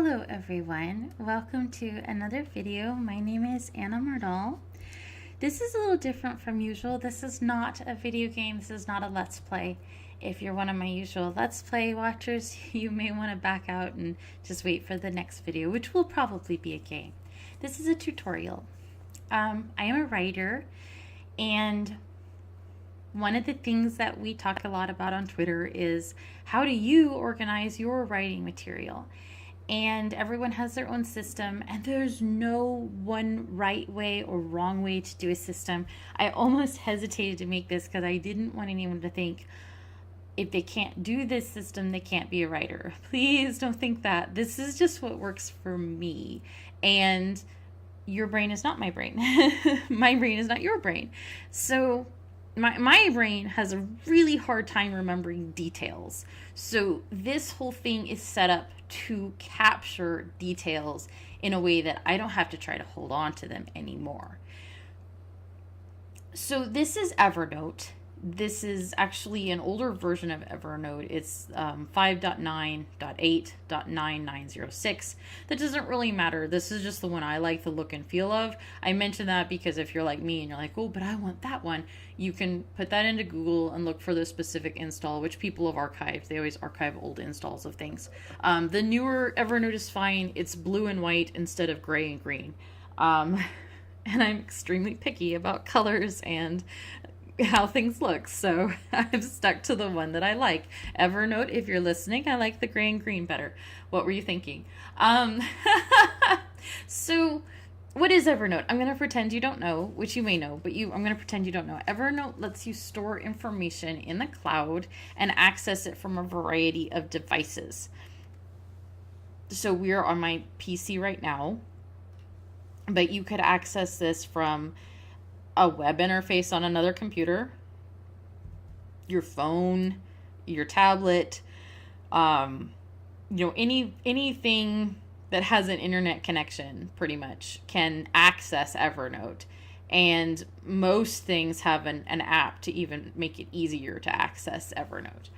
Hello everyone, welcome to another video. My name is Anna Mardal. This is a little different from usual. This is not a video game, this is not a Let's Play. If you're one of my usual Let's Play watchers, you may want to back out and just wait for the next video, which will probably be a game. This is a tutorial. I am a writer, and one of the things that we talk a lot about on Twitter is how do you organize your writing material? And everyone has their own system, and there's no one right way or wrong way to do a system. I almost hesitated to make this because I didn't want anyone to think if they can't do this system, they can't be a writer. Please don't think that. This is just what works for me. And your brain is not my brain. My brain is not your brain. So my brain has a really hard time remembering details. So this whole thing is set up to capture details in a way that I don't have to try to hold on to them anymore. So this is Evernote. This is actually an older version of Evernote. It's 5.9.8.9906. That doesn't really matter. This is just the one I like the look and feel of. I mention that because if you're like me and you're like, oh, but I want that one, you can put that into Google and look for the specific install, which people have archived. They always archive old installs of things. The newer Evernote is fine. It's blue and white instead of gray and green. And I'm extremely picky about colors and how things look, so I've stuck to the one that I like. Evernote, if you're listening, I like the gray and green better. What were you thinking? So what is Evernote? I'm going to pretend you don't know, which you may know, but I'm going to pretend you don't know. Evernote lets you store information in the cloud and access it from a variety of devices. So we're on my PC right now, but you could access this from a web interface on another computer, your phone, your tablet, anything that has an internet connection pretty much can access Evernote. And most things have an app to even make it easier to access Evernote.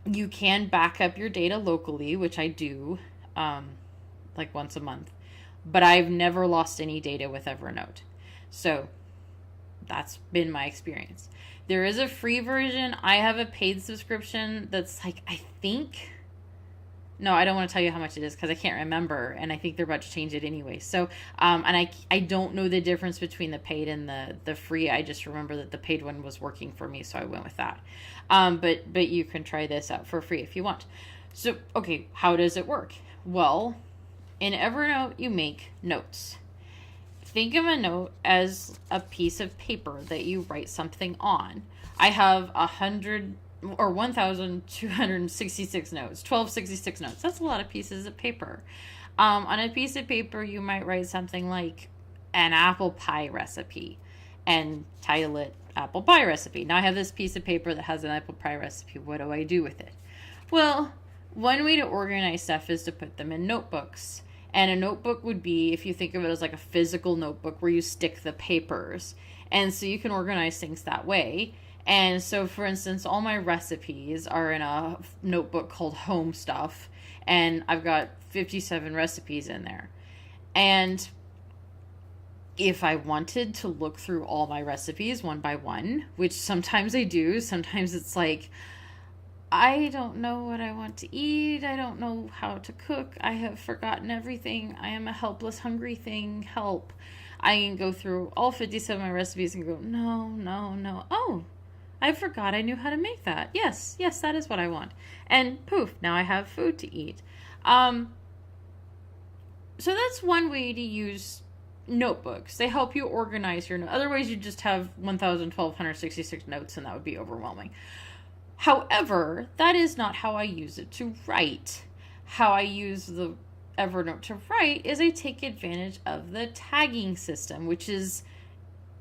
You can back up your data locally, which I do, like once a month. But I've never lost any data with Evernote. So that's been my experience. There is a free version. I have a paid subscription that's like, I don't want to tell you how much it is because I can't remember. And I think they're about to change it anyway. So, and I don't know the difference between the paid and the free. I just remember that the paid one was working for me. So I went with that. But you can try this out for free if you want. So, okay, how does it work? Well, in Evernote, you make notes. Think of a note as a piece of paper that you write something on. I have 1,266 notes, 1266 notes. That's a lot of pieces of paper. On a piece of paper, you might write something like an apple pie recipe and title it apple pie recipe. Now I have this piece of paper that has an apple pie recipe. What do I do with it? Well, one way to organize stuff is to put them in notebooks. And a notebook would be, if you think of it as like a physical notebook where you stick the papers. And so you can organize things that way. And so, for instance, all my recipes are in a notebook called Home Stuff. And I've got 57 recipes in there. And if I wanted to look through all my recipes one by one, which sometimes I do, sometimes it's like, I don't know what I want to eat. I don't know how to cook. I have forgotten everything. I am a helpless, hungry thing. Help. I can go through all 57 of my recipes and go, no. Oh, I forgot I knew how to make that. Yes, that is what I want. And poof, now I have food to eat. So that's one way to use notebooks. They help you organize your notes. Otherwise, you just have 1,266 notes, and that would be overwhelming. However, that is not how I use it to write. How I use the Evernote to write is I take advantage of the tagging system, which is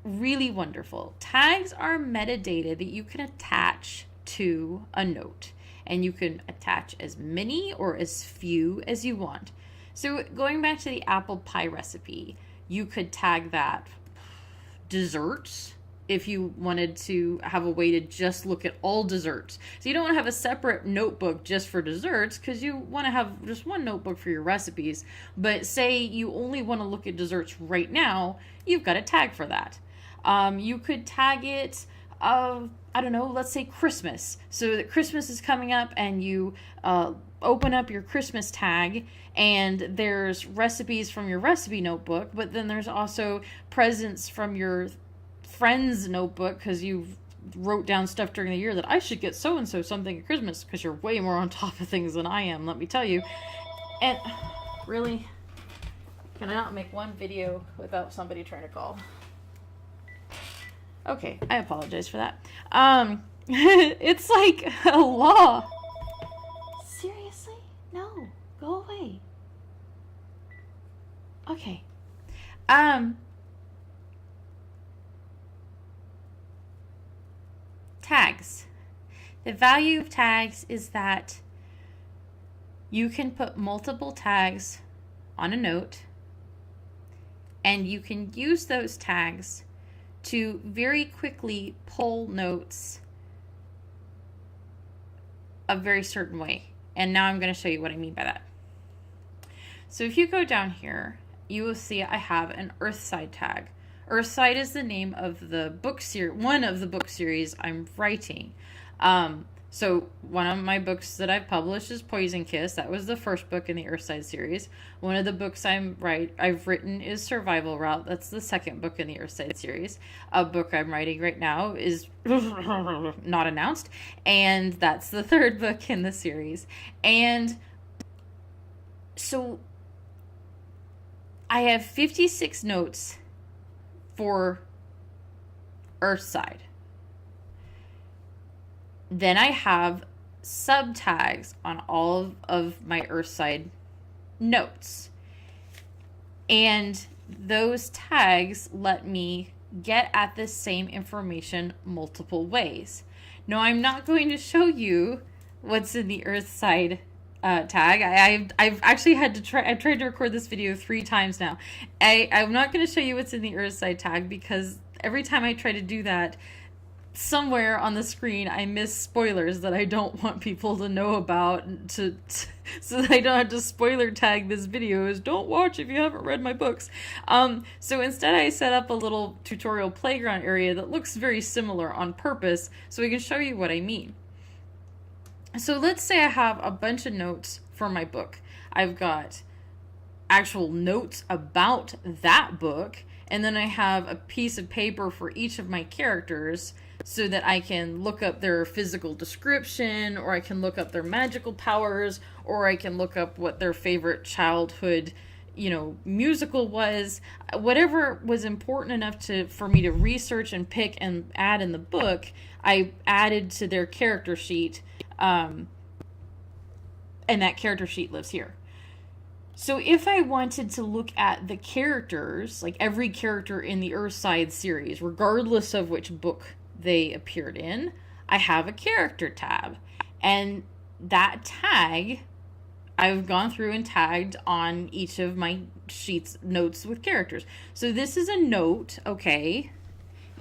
really wonderful. Tags are metadata that you can attach to a note, and you can attach as many or as few as you want. So going back to the apple pie recipe, you could tag that desserts, if you wanted to have a way to just look at all desserts. So you don't want to have a separate notebook just for desserts, because you want to have just one notebook for your recipes. But say you only want to look at desserts right now, you've got a tag for that. You could tag it, I don't know, let's say Christmas. So that Christmas is coming up, and you open up your Christmas tag, and there's recipes from your recipe notebook, but then there's also presents from your friend's notebook, because you wrote down stuff during the year that I should get so-and-so something at Christmas, because you're way more on top of things than I am, let me tell you. And really, can I not make one video without somebody trying to call? Okay, I apologize for that. It's like a law. Seriously? No, go away. Okay. Tags. The value of tags is that you can put multiple tags on a note, and you can use those tags to very quickly pull notes a very certain way. And now I'm going to show you what I mean by that. So if you go down here, you will see I have an Earthside tag. Earthside is the name of the book series, one of the book series I'm writing. So one of my books that I've published is Poison Kiss. That was the first book in the Earthside series. One of the books I've written is Survival Route. That's the second book in the Earthside series. A book I'm writing right now is not announced, and that's the third book in the series. And so I have 56 notes for Earthside. Then I have sub tags on all of my Earthside notes. And those tags let me get at the same information multiple ways. Now, I'm not going to show you what's in the Earthside tag. I've actually had to try. I've tried to record this video 3 times now. I'm not going to show you what's in the Earthside tag, because every time I try to do that, somewhere on the screen I miss spoilers that I don't want people to know about, so that I don't have to spoiler tag this video as don't watch if you haven't read my books. So instead I set up a little tutorial playground area that looks very similar on purpose so we can show you what I mean. So let's say I have a bunch of notes for my book. I've got actual notes about that book, and then I have a piece of paper for each of my characters so that I can look up their physical description, or I can look up their magical powers, or I can look up what their favorite childhood, musical was. Whatever was important enough for me to research and pick and add in the book, I added to their character sheet, and that character sheet lives here. So if I wanted to look at the characters, like every character in the Earthside series, regardless of which book they appeared in, I have a character tab. And that tag, I've gone through and tagged on each of my notes with characters. So this is a note, okay,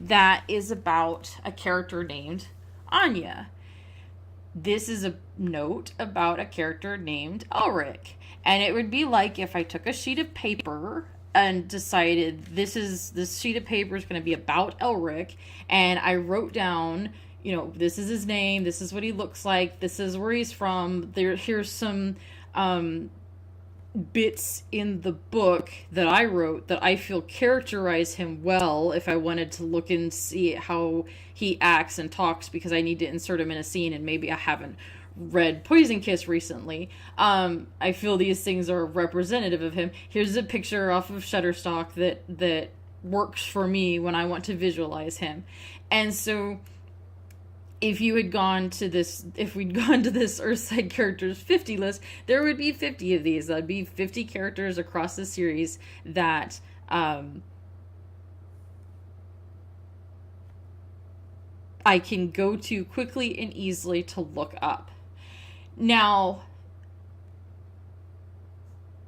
that is about a character named Anya. This is a note about a character named Elric. And it would be like if I took a sheet of paper and decided this sheet of paper is going to be about Elric, and I wrote down, this is his name, this is what he looks like, this is where he's from, here's some bits in the book that I wrote that I feel characterize him well if I wanted to look and see how he acts and talks, because I need to insert him in a scene and maybe I haven't read Poison Kiss recently. I feel these things are representative of him. Here's a picture off of Shutterstock that works for me when I want to visualize him. And so if we'd gone to this Earthside characters 50 list, there would be 50 of these. That'd be 50 characters across the series that I can go to quickly and easily to look up. Now,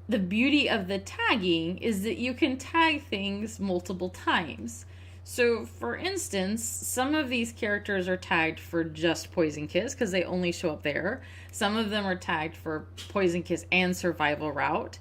the beauty of the tagging is that you can tag things multiple times. So, for instance, some of these characters are tagged for just Poison Kiss because they only show up there. Some of them are tagged for Poison Kiss and Survival Route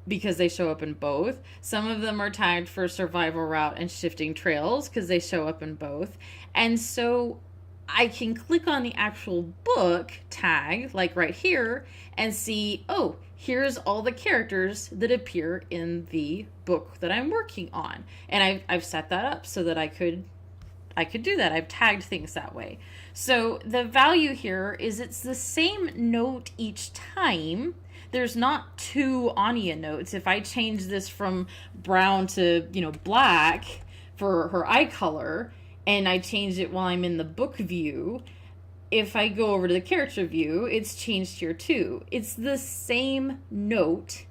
because they show up in both. Some of them are tagged for Survival Route and Shifting Trails because they show up in both. And so I can click on the actual book tag, like right here, and see, oh, here's all the characters that appear in the book that I'm working on. And I've set that up so that I could do that. I've tagged things that way. So the value here is it's the same note each time. There's not two Anya notes. If I change this from brown to, black for her eye color, and I change it while I'm in the book view, if I go over to the character view, it's changed here too. It's the same note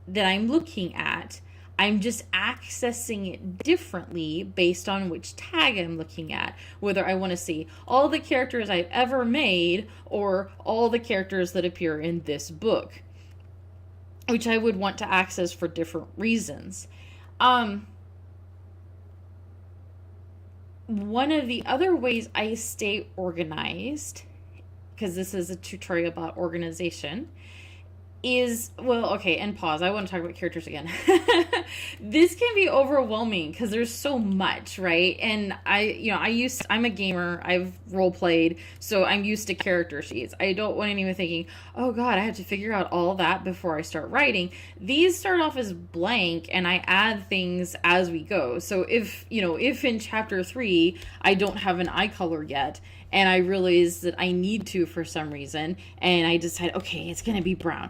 that I'm looking at. I'm just accessing it differently based on which tag I'm looking at. Whether I want to see all the characters I've ever made or all the characters that appear in this book, which I would want to access for different reasons. One of the other ways I stay organized, because this is a tutorial about organization, is, and pause. I want to talk about characters again. This can be overwhelming because there's so much, right? And I'm a gamer. I've role played, so I'm used to character sheets. I don't want anyone thinking, oh God, I have to figure out all that before I start writing. These start off as blank and I add things as we go. So if in chapter 3, I don't have an eye color yet, and I realize that I need to for some reason, and I decide, okay, it's going to be brown.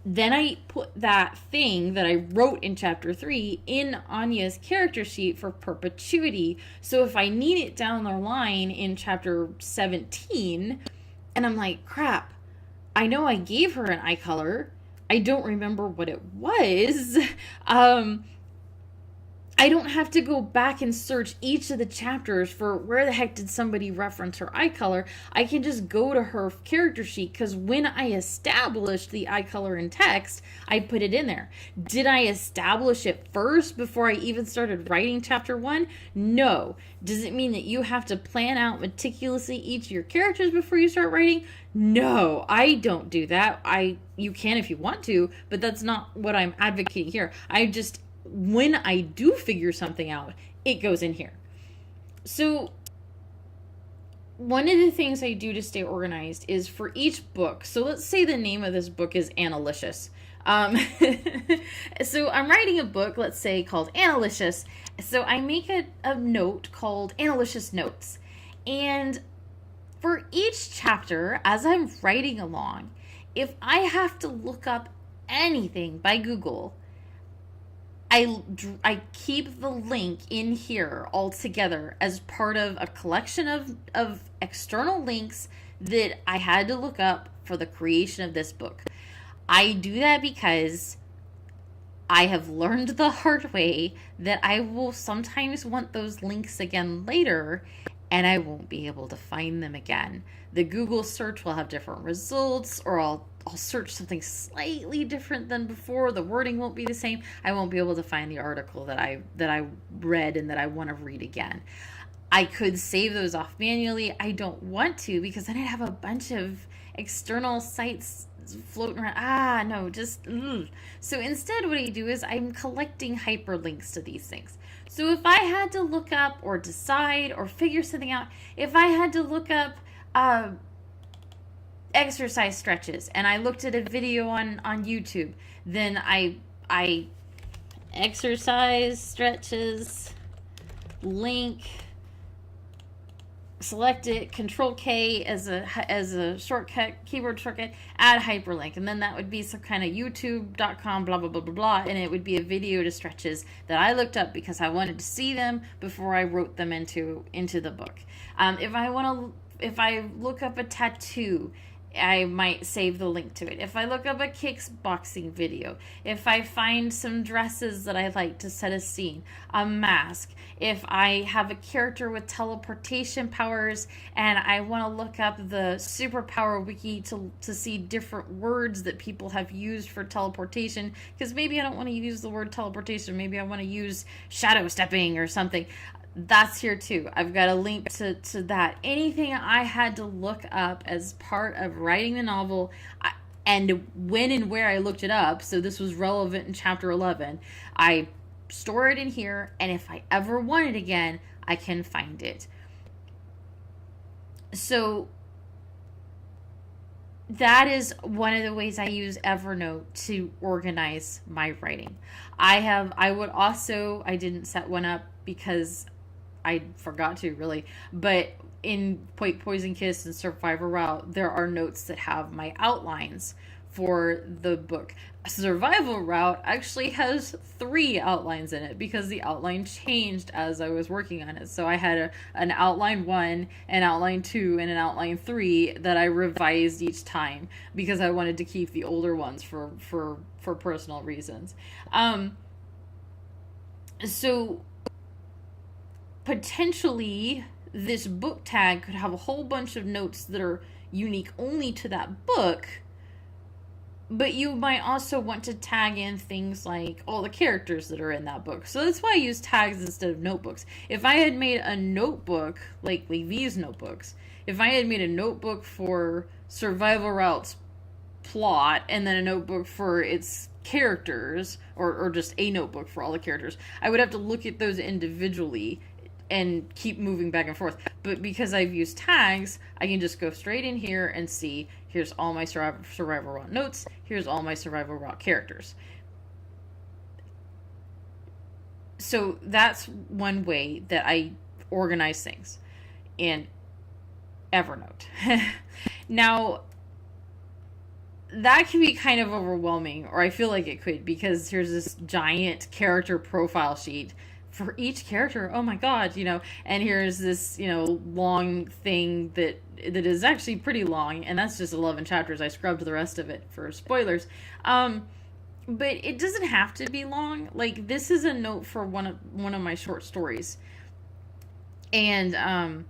Then I put that thing that I wrote in chapter 3 in Anya's character sheet for perpetuity. So if I need it down the line in chapter 17, and I'm like, crap, I know I gave her an eye color. I don't remember what it was. I don't have to go back and search each of the chapters for where the heck did somebody reference her eye color. I can just go to her character sheet because when I established the eye color in text, I put it in there. Did I establish it first before I even started writing chapter 1? No. Does it mean that you have to plan out meticulously each of your characters before you start writing? No, I don't do that. You can if you want to, but that's not what I'm advocating here. When I do figure something out, it goes in here. So one of the things I do to stay organized is for each book. So let's say the name of this book is Annalicious. So I'm writing a book, let's say, called Annalicious. So I make a note called Annalicious Notes. And for each chapter, as I'm writing along, if I have to look up anything by Google, I keep the link in here all together as part of a collection of external links that I had to look up for the creation of this book. I do that because I have learned the hard way that I will sometimes want those links again later and I won't be able to find them again. The Google search will have different results, or I'll search something slightly different than before. The wording won't be the same. I won't be able to find the article that I read and that I want to read again. I could save those off manually. I don't want to because then I'd have a bunch of external sites floating around. So instead what I do is I'm collecting hyperlinks to these things. So if I had to look up or decide or figure something out, if I had to look up exercise stretches and I looked at a video on YouTube, then I exercise stretches link, select it, Control K as a shortcut, keyboard shortcut, add hyperlink, and then that would be some kind of youtube.com blah blah blah blah blah, and it would be a video to stretches that I looked up because I wanted to see them before I wrote them into the book. If I look up a tattoo, I might save the link to it. If I look up a kickboxing video, if I find some dresses that I like to set a scene, a mask, if I have a character with teleportation powers and I want to look up the superpower wiki to see different words that people have used for teleportation, because maybe I don't want to use the word teleportation, maybe I want to use shadow stepping or something. That's here too. I've got a link to that. Anything I had to look up as part of writing the novel, and when and where I looked it up, so this was relevant in chapter 11, I store it in here, and if I ever want it again, I can find it. So that is one of the ways I use Evernote to organize my writing. I didn't set one up because I forgot to, really, but in Poison Kiss and Survivor Route, there are notes that have my outlines for the book. Survival Route actually has 3 outlines in it because the outline changed as I was working on it. So I had an outline 1, an outline 2, and an outline 3 that I revised each time because I wanted to keep the older ones for personal reasons. So potentially this book tag could have a whole bunch of notes that are unique only to that book, but you might also want to tag in things like all the characters that are in that book. So that's why I use tags instead of notebooks. If I had made a notebook, like these notebooks, if I had made a notebook for Survival Route's plot and then a notebook for its characters, or just a notebook for all the characters, I would have to look at those individually and keep moving back and forth. But because I've used tags, I can just go straight in here and see, here's all my Survival Route notes, here's all my Survival Route characters. So that's one way that I organize things in Evernote. Now, that can be kind of overwhelming, or I feel like it could, because here's this giant character profile sheet for each character. Oh my god, and here's this, long thing that is actually pretty long, and that's just 11 chapters. I scrubbed the rest of it for spoilers. But it doesn't have to be long. Like, this is a note for one of my short stories. And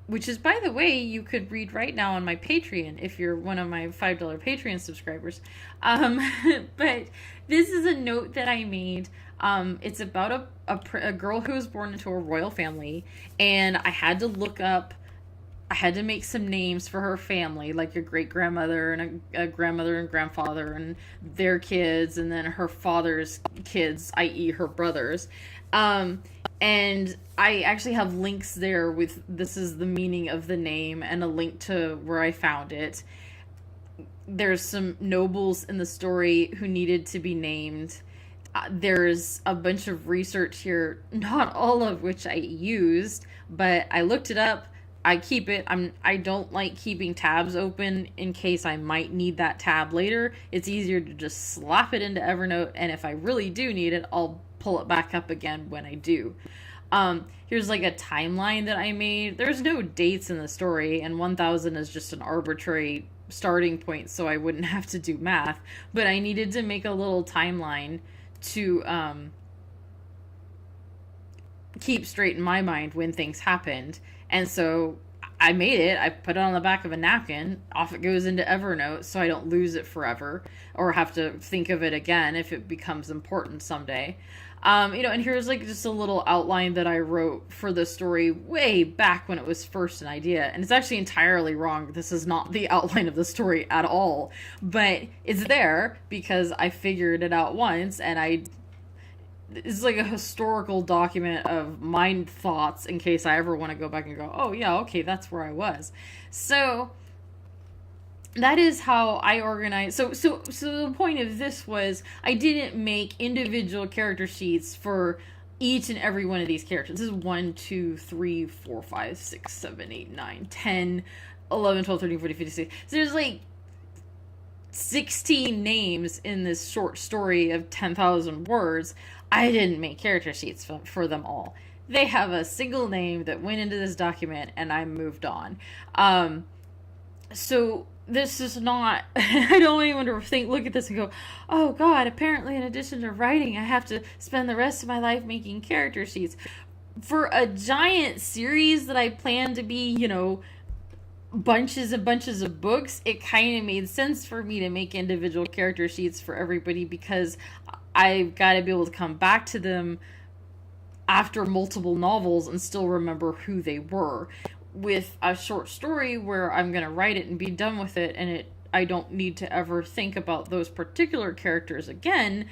which is, by the way, you could read right now on my Patreon if you're one of my $5 Patreon subscribers. But this is a note that I made. It's about a girl who was born into a royal family, and I had to make some names for her family, like a great-grandmother and a grandmother and grandfather and their kids, and then her father's kids, i.e. her brothers. And I actually have links there with, this is the meaning of the name, and a link to where I found it. There's some nobles in the story who needed to be named. There's a bunch of research here, not all of which I used, but I looked it up. I keep it. I don't like keeping tabs open in case I might need that tab later. It's easier to just slap it into Evernote, and if I really do need it, I'll pull it back up again when I do. Here's like a timeline that I made. There's no dates in the story, and 1000 is just an arbitrary starting point, so I wouldn't have to do math. But I needed to make a little timeline to keep straight in my mind when things happened. And so I made it. I put it on the back of a napkin. Off it goes into Evernote so I don't lose it forever or have to think of it again if it becomes important someday. And here's like just a little outline that I wrote for the story way back when it was first an idea. And it's actually entirely wrong. This is not the outline of the story at all. But it's there because I figured it out once, and it's like a historical document of my thoughts in case I ever want to go back and go, oh yeah, okay, that's where I was. So that is how I organize. So the point of this was I didn't make individual character sheets for each and every one of these characters. This is 1, 2, 3, 4, 5, 6, 7, 8, 9, 10, 11, 12, 13, 14, 15, 16. So there's like 16 names in this short story of 10,000 words. I didn't make character sheets for them all. They have a single name that went into this document, and I moved on. So this is not, I don't want anyone to look at this and go, oh God, apparently in addition to writing, I have to spend the rest of my life making character sheets. For a giant series that I plan to be, bunches and bunches of books, it kind of made sense for me to make individual character sheets for everybody, because I've got to be able to come back to them after multiple novels and still remember who they were. With a short story where I'm going to write it and be done with it, and I don't need to ever think about those particular characters again,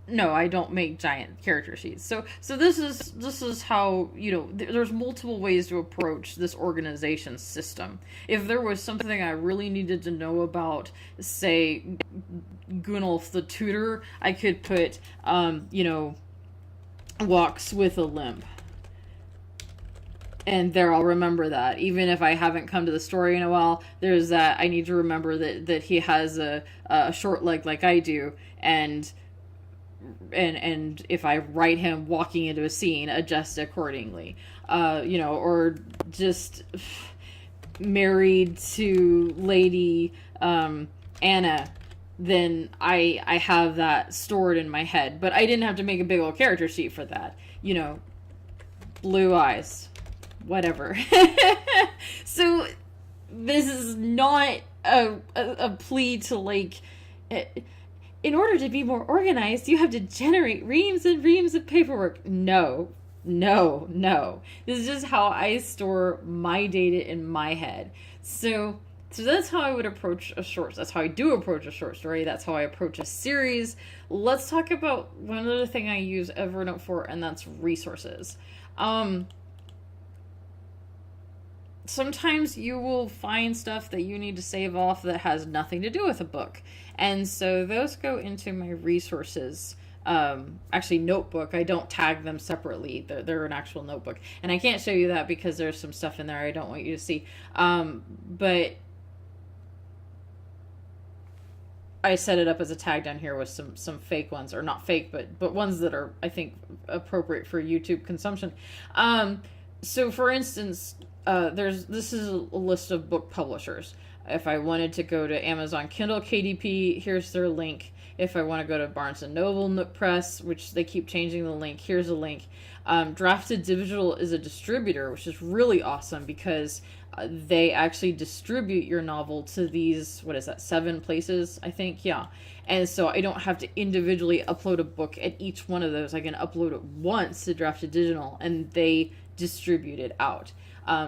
no, I don't make giant character sheets. So this is how, there's multiple ways to approach this organization system. If there was something I really needed to know about, say, Gunnulf the Tutor, I could put, walks with a limp. And there, I'll remember that. Even if I haven't come to the story in a while, there's that. I need to remember that he has a short leg like I do, and if I write him walking into a scene, adjust accordingly. Or just married to Lady Anna, then I have that stored in my head. But I didn't have to make a big old character sheet for that. Blue eyes. Whatever. So this is not a plea to, in order to be more organized, you have to generate reams and reams of paperwork. No. This is just how I store my data in my head. So that's how I would approach that's how I do approach a short story. That's how I approach a series. Let's talk about one other thing I use Evernote for, and that's resources. Sometimes you will find stuff that you need to save off that has nothing to do with a book. And so those go into my resources. Actually, notebook. I don't tag them separately. They're an actual notebook. And I can't show you that because there's some stuff in there I don't want you to see. But I set it up as a tag down here with some fake ones. Or not fake, but ones that are, I think, appropriate for YouTube consumption. So for instance, this is a list of book publishers. If I wanted to go to Amazon Kindle KDP, here's their link. If I want to go to Barnes & Noble Nook Press, which they keep changing the link, here's a link. Drafted Digital is a distributor, which is really awesome because they actually distribute your novel to these, 7 places, I think? Yeah. And so I don't have to individually upload a book at each one of those. I can upload it once to Drafted Digital, and they distribute it out.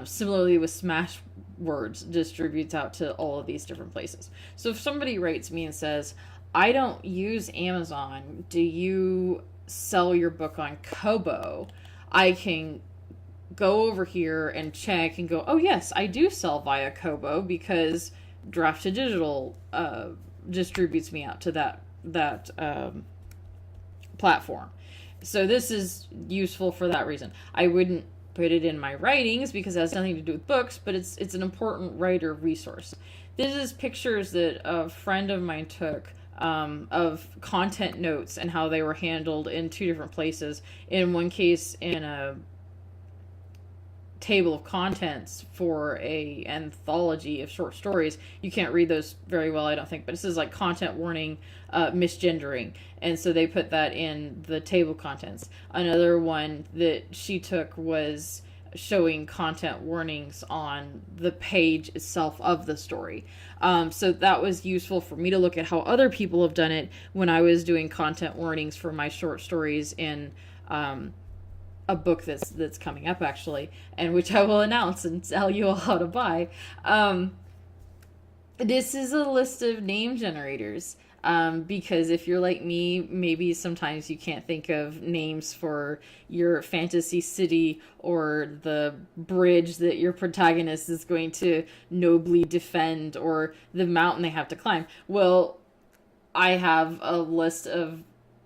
Similarly with Smashwords, distributes out to all of these different places. So if somebody writes me and says, I don't use Amazon, do you sell your book on Kobo? I can go over here and check and go, oh yes, I do sell via Kobo because Drafted Digital distributes me out to that platform. So this is useful for that reason. I wouldn't put it in my writings because it has nothing to do with books, but it's an important writer resource. This is pictures that a friend of mine took of content notes and how they were handled in 2 different places. In one case, in a table of contents for a anthology of short stories. You can't read those very well, I don't think, but it says like content warning, misgendering, and so they put that in the table of contents. Another one that she took was showing content warnings on the page itself of the story. So that was useful for me to look at how other people have done it when I was doing content warnings for my short stories in a book that's coming up, actually, and which I will announce and tell you all how to buy. This is a list of name generators, because if you're like me, maybe sometimes you can't think of names for your fantasy city or the bridge that your protagonist is going to nobly defend or the mountain they have to climb. Well, I have a list of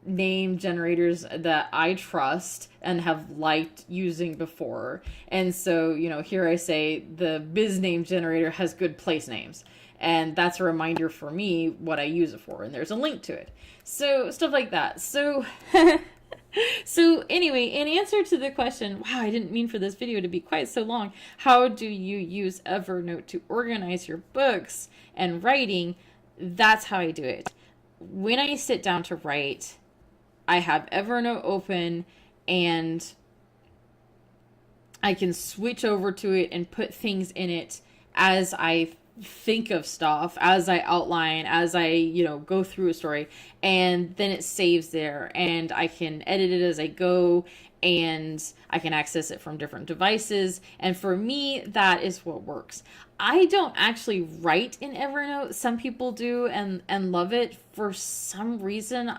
name generators that I trust and have liked using before. And so, here I say the biz name generator has good place names. And that's a reminder for me what I use it for. And there's a link to it. So stuff like that. So So anyway, in answer to the question, wow, I didn't mean for this video to be quite so long. How do you use Evernote to organize your books and writing? That's how I do it. When I sit down to write, I have Evernote open and I can switch over to it and put things in it as I think of stuff, as I outline, as I, go through a story, and then it saves there and I can edit it as I go and I can access it from different devices. And for me, that is what works. I don't actually write in Evernote. Some people do and love it. For some reason,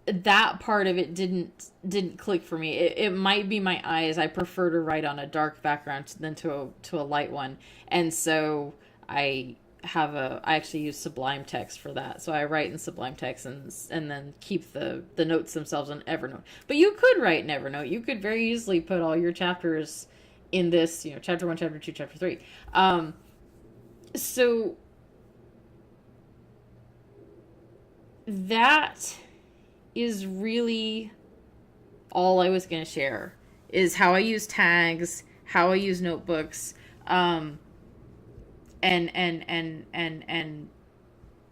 that part of it didn't click for me. It might be my eyes. I prefer to write on a dark background than to a light one, and so I actually use Sublime Text for that. So I write in Sublime Text and then keep the notes themselves on Evernote. But you could write in Evernote. You could very easily put all your chapters in this, chapter 1, chapter 2, chapter 3. So that is really all I was going to share, is how I use tags, how I use notebooks, and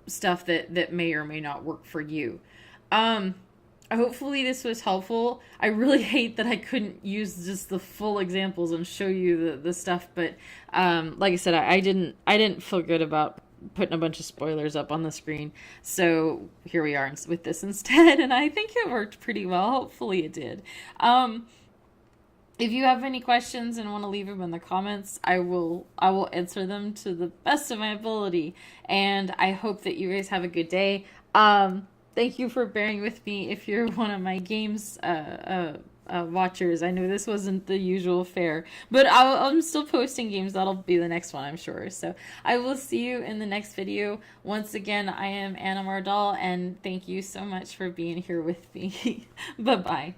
stuff that may or may not work for you. Hopefully this was helpful. I really hate that I couldn't use just the full examples and show you the stuff, but like I said, I didn't feel good about putting a bunch of spoilers up on the screen, so here we are with this instead, and I think it worked pretty well. Hopefully it did. If you have any questions and want to leave them in the comments, I will answer them to the best of my ability, and I hope that you guys have a good day. Thank you for bearing with me if you're one of my games watchers. I know this wasn't the usual fare, but I'm still posting games. That'll be the next one, I'm sure. So I will see you in the next video. Once again, I am Anna Mardal, and thank you so much for being here with me. Bye-bye.